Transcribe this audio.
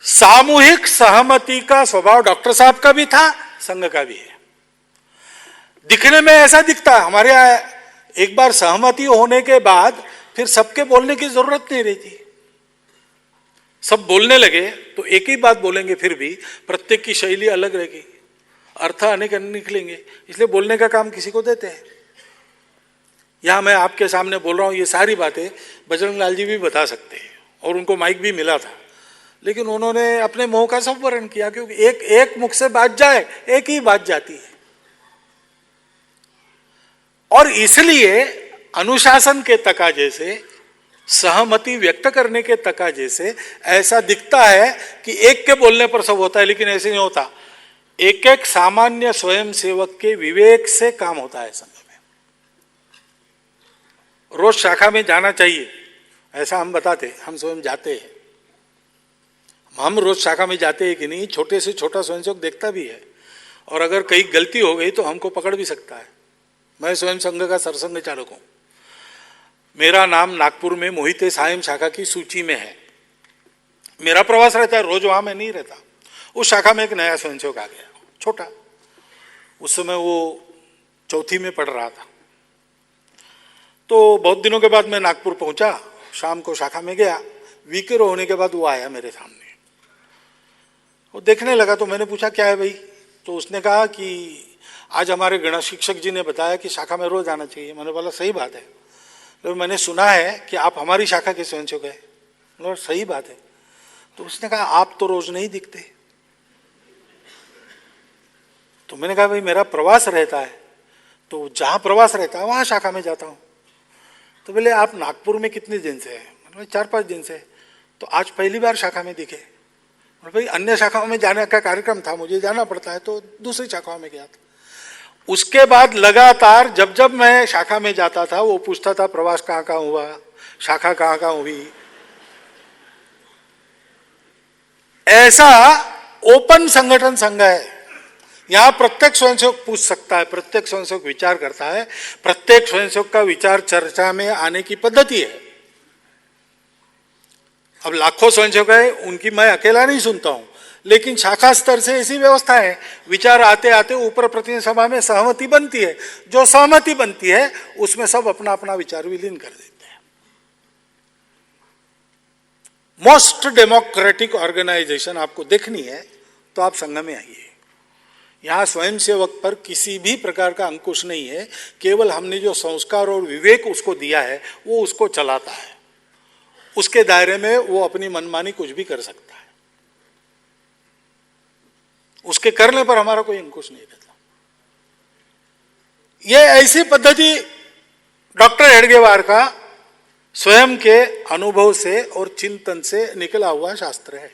सामूहिक सहमति का स्वभाव डॉक्टर साहब का भी था, संघ का भी है। दिखने में ऐसा दिखता है, हमारे यहाँ एक बार सहमति होने के बाद फिर सबके बोलने की जरूरत नहीं रहती। सब बोलने लगे तो एक ही बात बोलेंगे, फिर भी प्रत्येक की शैली अलग रहेगी, अर्थ अनेक निकलेंगे, इसलिए बोलने का काम किसी को देते हैं। यहां मैं आपके सामने बोल रहा हूं, ये सारी बातें बजरंग लाल जी भी बता सकते हैं और उनको माइक भी मिला था, लेकिन उन्होंने अपने मुंह का संवरण किया, क्योंकि एक मुख से बात जाए एक ही बात जाती है। और इसलिए अनुशासन के तकाजे से, सहमति व्यक्त करने के तकाजे से ऐसा दिखता है कि एक के बोलने पर सब होता है, लेकिन ऐसे नहीं होता। एक एक सामान्य स्वयंसेवक के विवेक से काम होता है संघ में। रोज शाखा में जाना चाहिए ऐसा हम बताते, हम स्वयं जाते हैं। हम रोज शाखा में जाते हैं कि नहीं, छोटे से छोटा स्वयंसेवक देखता भी है, और अगर कहीं गलती हो गई तो हमको पकड़ भी सकता है। मैं स्वयं संघ का सरसंघ चालक हूं। मेरा नाम नागपुर में मोहिते सायम शाखा की सूची में है। मेरा प्रवास रहता है, रोज वहां में नहीं रहता। उस शाखा में एक नया स्वयंसेवक आ गया, छोटा, उस समय वो चौथी में पढ़ रहा था। तो बहुत दिनों के बाद मैं नागपुर पहुंचा, शाम को शाखा में गया, वीकेर होने के बाद वो आया मेरे सामने। वो देखने लगा तो मैंने पूछा क्या है भाई, तो उसने कहा कि आज हमारे गणित शिक्षक जी ने बताया कि शाखा में रोज आना चाहिए। मैंने बोला सही बात है, तो मैंने सुना है कि आप हमारी शाखा के स्वयंसेवक हैं। बोला सही बात है। तो उसने कहा आप तो रोज नहीं दिखते। तो मैंने कहा भाई मेरा प्रवास रहता है, तो जहां प्रवास रहता है वहां शाखा में जाता हूं। तो बोले आप नागपुर में कितने दिन से हैं? मैंने 4-5 दिन से। तो आज पहली बार शाखा में दिखे। भाई अन्य शाखाओं में जाने का कार्यक्रम था, मुझे जाना पड़ता है, तो दूसरी शाखाओं में गया था। उसके बाद लगातार जब जब मैं शाखा में जाता था वो पूछता था प्रवास कहाँ कहाँ हुआ, शाखा कहाँ कहाँ हुई। ऐसा ओपन संगठन संघ है, यहां प्रत्येक स्वयंसेवक पूछ सकता है, प्रत्येक स्वयंसेवक विचार करता है, प्रत्येक स्वयंसेवक का विचार चर्चा में आने की पद्धति है। अब लाखों स्वयंसेवक है, उनकी मैं अकेला नहीं सुनता हूं, लेकिन शाखा स्तर से ऐसी व्यवस्था है, विचार आते आते ऊपर प्रतिनिधि सभा में सहमति बनती है। जो सहमति बनती है उसमें सब अपना अपना विचार विलीन कर देते हैं। मोस्ट डेमोक्रेटिक ऑर्गेनाइजेशन आपको देखनी है तो आप संघ में आइए। यहां स्वयंसेवक पर किसी भी प्रकार का अंकुश नहीं है, केवल हमने जो संस्कार और विवेक उसको दिया है वो उसको चलाता है। उसके दायरे में वो अपनी मनमानी कुछ भी कर सकता है, उसके करने पर हमारा कोई अंकुश नहीं रहता। यह ऐसी पद्धति डॉक्टर हेडगेवार का स्वयं के अनुभव से और चिंतन से निकला हुआ शास्त्र है।